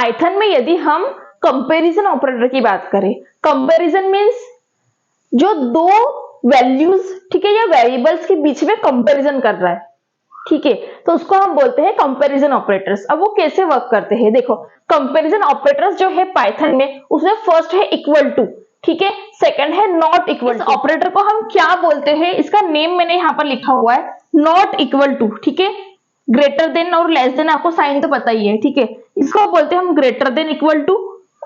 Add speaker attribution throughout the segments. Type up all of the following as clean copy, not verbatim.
Speaker 1: Python में यदि हम कंपैरिजन ऑपरेटर की बात करें, कंपैरिजन मींस जो दो वैल्यूज, ठीक है, या वेरिएबल्स के बीच में कंपैरिजन कर रहा है, ठीक है, तो उसको हम बोलते हैं कंपैरिजन ऑपरेटर्स। अब वो कैसे वर्क करते हैं, देखो कंपैरिजन ऑपरेटर्स जो है पाइथन में, उसमें फर्स्ट है इक्वल टू, ठीक है, सेकंड है नॉट इक्वल टू। ऑपरेटर को हम क्या बोलते हैं, इसका नेम मैंने यहाँ पर लिखा हुआ है, नॉट इक्वल टू, ठीक है, ग्रेटर देन और लेस देन आपको साइन तो पता ही है, ठीक है, इसको बोलते हैं हम ग्रेटर देन इक्वल टू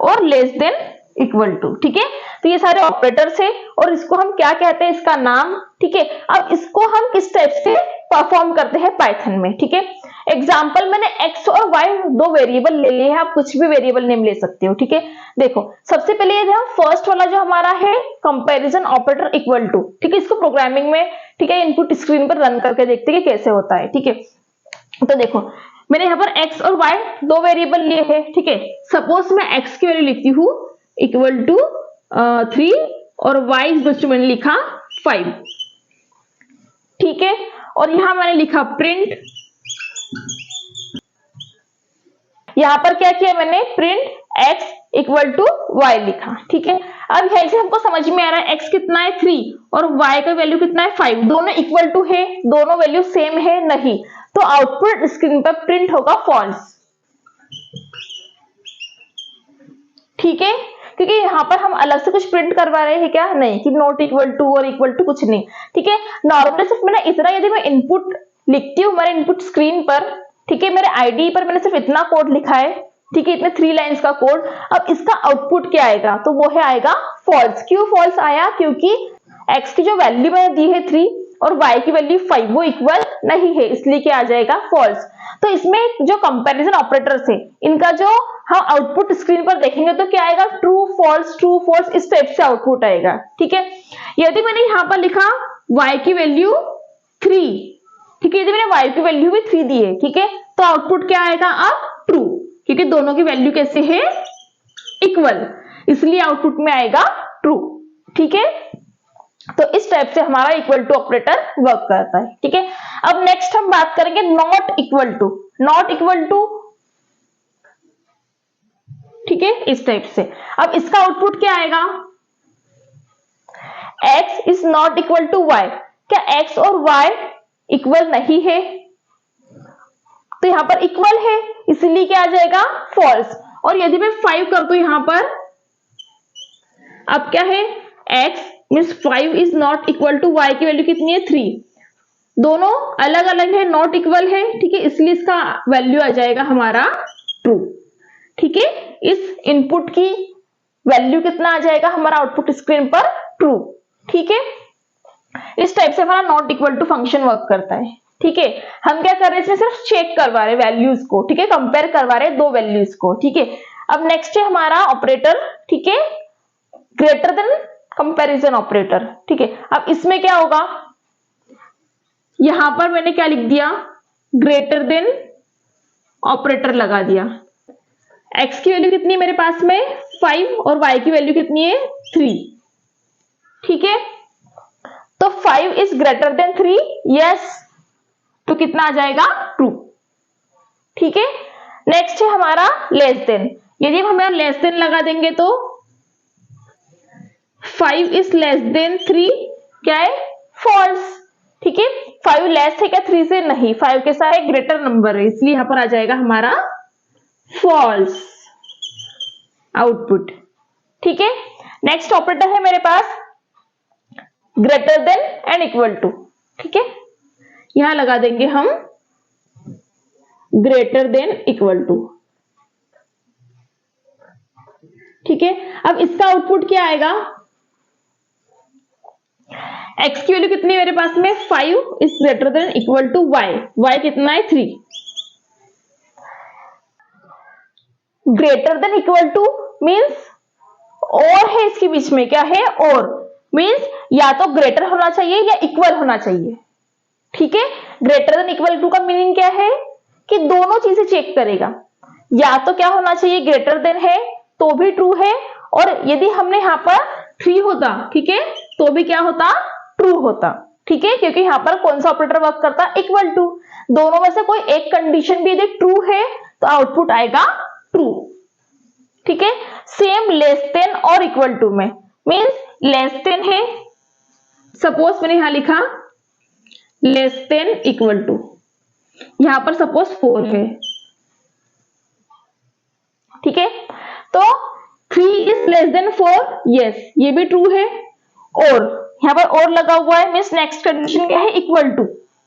Speaker 1: और लेस देन इक्वल टू, ठीक है। तो ये सारे ऑपरेटर्स है और इसको हम क्या कहते हैं, इसका नाम, ठीक है। अब इसको हम किस टाइप से परफॉर्म करते हैं पाइथन में, ठीक है। एग्जांपल मैंने x और y दो वेरिएबल ले लिए हैं, आप कुछ भी वेरिएबल नेम ले सकते हो, ठीक है। देखो सबसे पहले ये हम फर्स्ट वाला जो हमारा है कंपैरिजन ऑपरेटर इक्वल टू, ठीक है, इसको प्रोग्रामिंग में, ठीक है, इनपुट स्क्रीन पर रन करके देखते हैं कि कैसे होता है, ठीक है। तो देखो मैंने यहाँ पर x और y दो वेरिएबल लिए हैं, ठीक है। सपोज मैं x की वैल्यू लिखती हूँ इक्वल टू 3 और y मैंने लिखा 5, ठीक है, और यहां मैंने लिखा प्रिंट, यहां पर क्या किया मैंने, print x equal to y लिखा, ठीक है। अब यहीं से हमको समझ में आ रहा है x कितना है 3 और y का वैल्यू कितना है 5, दोनों इक्वल टू है, दोनों वैल्यू सेम है नहीं, तो आउटपुट स्क्रीन पर प्रिंट होगा फॉल्स, ठीक है, क्योंकि यहाँ पर हम अलग से कुछ प्रिंट करवा रहे हैं क्या, नहीं, कि नॉट इक्वल टू और इक्वल टू कुछ नहीं, ठीक है। नॉर्मली सिर्फ मैंने इतना, यदि मैं इनपुट लिखती हूँ हमारे इनपुट स्क्रीन पर, ठीक है, मेरे आईडी पर मैंने सिर्फ इतना कोड लिखा है, ठीक है, इतने 3 लाइंस का कोड। अब इसका आउटपुट क्या आएगा, तो वो है आएगा फॉल्स। क्यों फॉल्स आया, क्योंकि x की जो वैल्यू मैंने दी है 3 और y की वैल्यू 5 वो इक्वल नहीं है, इसलिए क्या आ जाएगा फॉल्स। तो इसमें जो कंपैरिजन ऑपरेटर्स है इनका जो हम आउटपुट स्क्रीन पर देखेंगे तो क्या आएगा, ट्रू फॉल्स इस टाइप से आउटपुट आएगा, ठीक है। यदि मैंने यहाँ पर लिखा y की वैल्यू 3, ठीक है, यदि मैंने y की वैल्यू भी 3 दी है, ठीक है, तो आउटपुट क्या आएगा अब ट्रू, क्योंकि दोनों की वैल्यू कैसे है इक्वल, इसलिए आउटपुट में आएगा ट्रू, ठीक है। तो इस टाइप से हमारा इक्वल टू ऑपरेटर वर्क करता है, ठीक है। अब नेक्स्ट हम बात करेंगे not equal to, not equal to, ठीक है, इस टाइप से। अब इसका आउटपुट क्या आएगा, x is not equal to y, क्या x और y इक्वल नहीं है, तो यहां पर इक्वल है, इसलिए क्या आ जाएगा फॉल्स। और यदि मैं 5 कर दूं यहां पर, अब क्या है, x means 5 is not equal to y की वैल्यू कितनी है 3, दोनों अलग अलग है, नॉट इक्वल है, ठीक है, इसलिए इसका वैल्यू आ जाएगा हमारा ट्रू, ठीक है। इस इनपुट की वैल्यू कितना आ जाएगा हमारा आउटपुट स्क्रीन पर, ट्रू, ठीक है। इस टाइप से हमारा not equal to function work करता है, ठीक है। हम क्या कर रहे हैं, इसमें सिर्फ चेक करवा रहे वैल्यूज को, ठीक है, कंपेयर करवा रहे दो वैल्यूज को, ठीक है। अब नेक्स्ट है हमारा ऑपरेटर, ठीक है, ग्रेटर देन कंपैरिजन ऑपरेटर, ठीक है। अब इसमें क्या होगा, यहां पर मैंने क्या लिख दिया, ग्रेटर देन ऑपरेटर लगा दिया, x की वैल्यू कितनी है मेरे पास में 5 और y की वैल्यू कितनी है 3, ठीक है। तो 5 इज ग्रेटर देन 3, यस, तो कितना आ जाएगा ट्रू, ठीक है। नेक्स्ट है हमारा लेस देन, यदि हम हमारा लेस देन लगा देंगे तो 5 इज लेस देन 3, क्या है फॉल्स, ठीक है। 5 लेस है क्या 3 से, नहीं, 5 के साथ एक ग्रेटर नंबर है, इसलिए यहां पर आ जाएगा हमारा फॉल्स आउटपुट, ठीक है। नेक्स्ट ऑपरेटर है मेरे पास greater than and equal to, ठीक है, यहां लगा देंगे हम ग्रेटर देन इक्वल टू, ठीक है। अब इसका आउटपुट क्या आएगा, x की वैल्यू कितनी है मेरे पास में 5 is greater than equal to y कितना है 3, greater than equal to means और है इसके बीच में, क्या है और, मींस या तो ग्रेटर होना चाहिए या इक्वल होना चाहिए, ठीक है। ग्रेटर देन इक्वल टू का मीनिंग क्या है कि दोनों चीजें चेक करेगा, या तो क्या होना चाहिए ग्रेटर देन है तो भी ट्रू है, और यदि हमने यहाँ पर 3 होता, ठीक है, तो भी क्या होता ट्रू होता, ठीक है, क्योंकि यहाँ पर कौन सा ऑपरेटर वर्क करता इक्वल टू, दोनों में से कोई एक कंडीशन भी यदि ट्रू है तो आउटपुट आएगा ट्रू, ठीक है। सेम लेस देन और इक्वल टू में, मीन्स लेस देन है, सपोज मैंने यहां लिखा लेस देन इक्वल टू, यहां पर सपोज 4 है, ठीक है। तो 3 इज लेस देन 4, यस ये भी ट्रू है, और यहां पर और लगा हुआ है, मीन्स नेक्स्ट कंडीशन क्या है, इक्वल टू,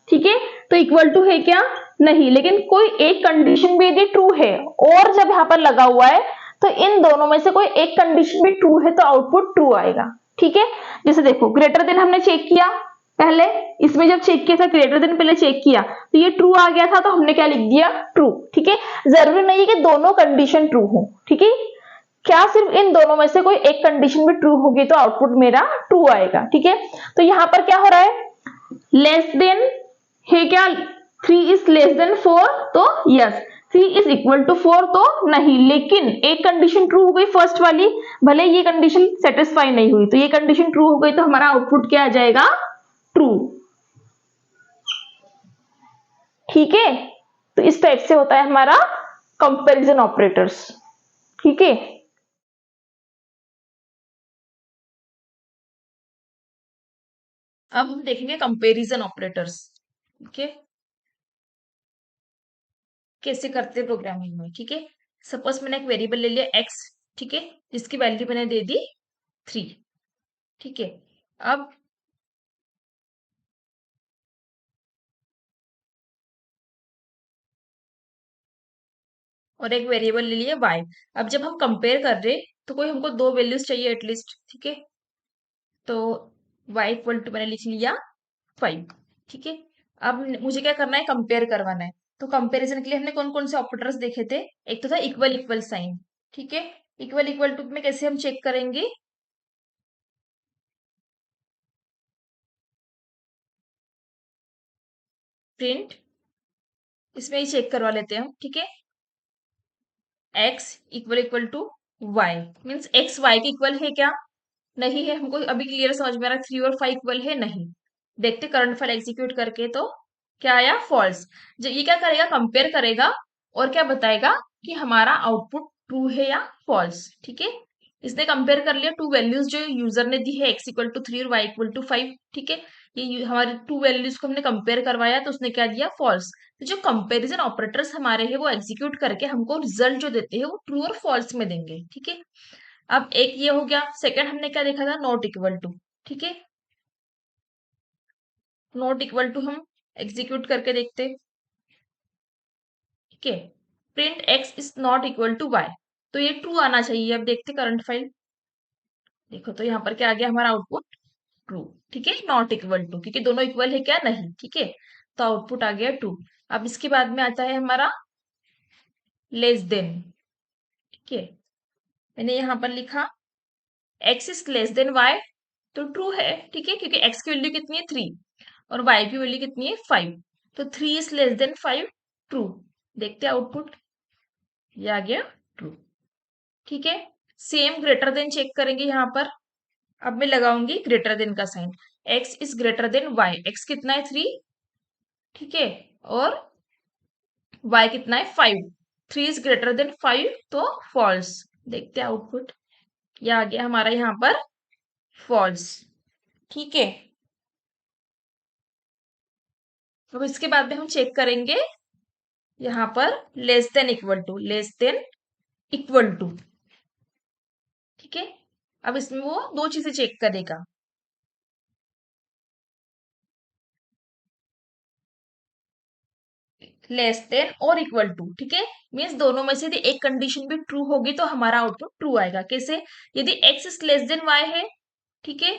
Speaker 1: ठीक है। तो इक्वल टू है क्या, नहीं, लेकिन कोई एक कंडीशन भी यदि ट्रू है और जब यहां पर लगा हुआ है तो इन दोनों में से कोई एक कंडीशन भी ट्रू है तो आउटपुट ट्रू आएगा, ठीक है। जैसे देखो ग्रेटर देन हमने चेक किया पहले, इसमें जब चेक किया था ग्रेटर देन पहले चेक किया तो ये ट्रू आ गया था, तो हमने क्या लिख दिया, ट्रू, ठीक है। जरूरी नहीं है कि दोनों कंडीशन ट्रू हो, ठीक है, क्या सिर्फ इन दोनों में से कोई एक कंडीशन भी ट्रू होगी तो आउटपुट मेरा ट्रू आएगा, ठीक है। तो यहां पर क्या हो रहा है, लेस देन है क्या, 3 इज लेस देन 4, तो यस 3 इज इक्वल टू 4, तो नहीं, लेकिन एक कंडीशन ट्रू हो गई फर्स्ट वाली, भले ये कंडीशन सेटिस्फाई नहीं हुई, तो ये कंडीशन ट्रू हो गई तो हमारा आउटपुट क्या आ जाएगा, ट्रू, ठीक है। तो इस टाइप से होता है हमारा कंपैरिजन ऑपरेटर्स, ठीक है। अब हम देखेंगे कंपैरिजन ऑपरेटर्स, ठीक है, कैसे करते हैं प्रोग्रामिंग में, ठीक है। सपोज मैंने एक वेरिएबल ले लिया x, ठीक है, जिसकी वैल्यू मैंने दे दी 3, ठीक है। अब और एक वेरिएबल ले लिया y। अब जब हम कंपेयर कर रहे तो कोई हमको दो वैल्यूज चाहिए एटलीस्ट, ठीक है। तो y इक्वल टू मैंने लिख लिया 5, ठीक है। अब मुझे क्या करना है, कंपेयर करवाना है। तो कंपैरिजन के लिए हमने कौन कौन से ऑपरेटर्स देखे थे, एक तो था इक्वल इक्वल साइन, ठीक है। इक्वल इक्वल टू में कैसे हम चेक करेंगे, प्रिंट, इसमें ही चेक करवा लेते हैं हम, ठीक है। x equal equal to y, means x y के इक्वल है क्या, नहीं है, हमको अभी क्लियर समझ में आ रहा है 3 और 5 इक्वल है, नहीं। देखते करंट फाइल एग्जीक्यूट करके, तो क्या आया, फॉल्स। जो ये क्या करेगा, कंपेयर करेगा और क्या बताएगा कि हमारा आउटपुट ट्रू है या फॉल्स, ठीक है। इसने कंपेयर कर लिया टू वैल्यूज जो यूजर ने दी है, x इक्वल टू 3 और y इक्वल टू 5, ठीक है। ये हमारी टू वैल्यूज को हमने कंपेयर करवाया तो उसने क्या दिया, फॉल्स। तो जो कंपैरिजन ऑपरेटर्स हमारे हैं वो एग्जीक्यूट करके हमको रिजल्ट जो देते हैं वो ट्रू और फॉल्स में देंगे, ठीक है। अब एक ये हो गया, सेकंड हमने क्या देखा था, नॉट इक्वल टू, ठीक है। नॉट इक्वल टू हम एग्जीक्यूट करके देखते, ठीक है। Print x is not equal to y, तो ये ट्रू आना चाहिए। अब देखते करंट फाइल, देखो तो यहाँ पर क्या आ गया, हमारा आउटपुट ट्रू, ठीक है, नॉट इक्वल टू, क्योंकि दोनों इक्वल है क्या, नहीं, ठीक है। तो आउटपुट आ गया ट्रू। अब इसके बाद में आता है हमारा लेस देन, ठीक है। मैंने यहाँ पर लिखा x is less than y, तो ट्रू है, ठीक है, क्योंकि x की वैल्यू कितनी है 3 और y की वैल्यू कितनी है 5, तो 3 इज लेस देन 5, ट्रू। देखते हैं आउटपुट, ये आ गया ट्रू, ठीक है। सेम ग्रेटर देन चेक करेंगे यहाँ पर। अब मैं लगाऊंगी ग्रेटर देन का sign, x is greater than y, x कितना है 3, ठीक है, और y कितना है 5, 3 इज ग्रेटर देन 5, तो फॉल्स। देखते हैं आउटपुट, ये आ गया हमारा यहाँ पर फॉल्स, ठीक है। अब इसके बाद में हम चेक करेंगे यहाँ पर less than equal to, less than equal to, ठीक है। अब इसमें वो दो चीजें चेक करेगा, लेस देन और इक्वल टू, ठीक है। मीन्स दोनों में से यदि एक कंडीशन भी ट्रू होगी तो हमारा आउटपुट ट्रू आएगा। कैसे, यदि x is less than y है, ठीक है,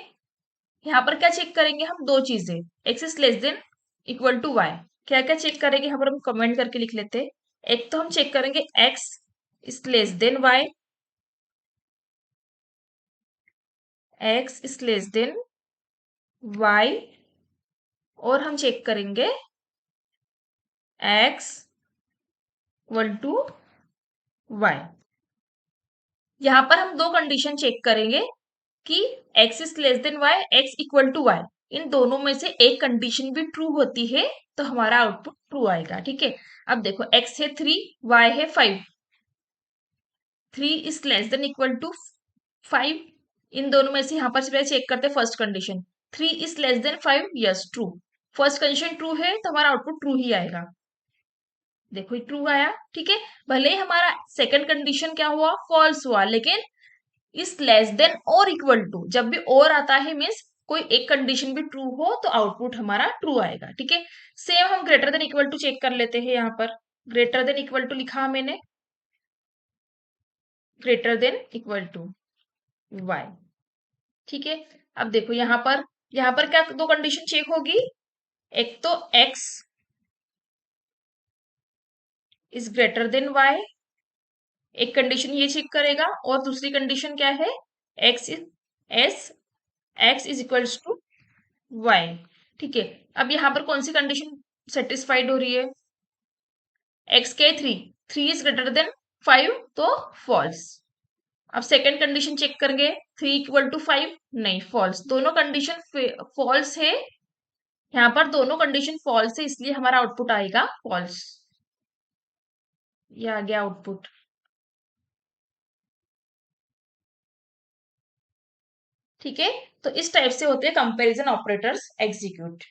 Speaker 1: यहाँ पर क्या चेक करेंगे हम, दो चीजें, x is less than equal to y, क्या क्या चेक करेंगे, यहाँ पर हम कमेंट करके लिख लेते हैं। एक तो हम चेक करेंगे x is less than y, x is less than y, और हम चेक करेंगे x इक्वल टू y। यहां पर हम दो कंडीशन चेक करेंगे कि x is less than y, x equal to y, इन दोनों में से एक कंडीशन भी ट्रू होती है तो हमारा आउटपुट ट्रू आएगा, ठीक है। अब देखो x है 3, y है 5,
Speaker 2: 3 is less than equal to 5। इन दोनों में से यहां पर पहले चेक करते हैं first condition. 3 is less than 5, yes true. First condition true है तो हमारा आउटपुट ट्रू ही आएगा। देखो ये ट्रू आया, ठीक है। भले ही हमारा सेकंड कंडीशन क्या हुआ, फॉल्स हुआ, लेकिन इज लेस देन और इक्वल टू, जब भी और आता है मीन्स कोई एक कंडीशन भी ट्रू हो तो आउटपुट हमारा ट्रू आएगा, ठीक है। सेम हम greater than equal to check कर लेते हैं। यहाँ पर ग्रेटर देन इक्वल टू लिखा मैंने, greater than equal to y, ठीक है। अब देखो यहाँ पर क्या दो कंडीशन चेक होगी। एक तो x is greater than y, एक कंडीशन ये चेक करेगा, और दूसरी कंडीशन क्या है, x is s x is equals to y, ठीक है। अब यहाँ पर कौन सी कंडीशन सेटिस्फाइड हो रही है, x के 3, 3 इज ग्रेटर देन 5 तो फॉल्स। अब सेकंड कंडीशन चेक करेंगे, 3 इक्वल टू 5, नहीं फॉल्स, दोनों कंडीशन फॉल्स है। यहाँ पर दोनों कंडीशन फॉल्स है, इसलिए हमारा आउटपुट आएगा फॉल्स। ये आ गया आउटपुट, ठीक है। तो इस टाइप से होते हैं कंपैरिजन ऑपरेटर्स एग्जीक्यूट।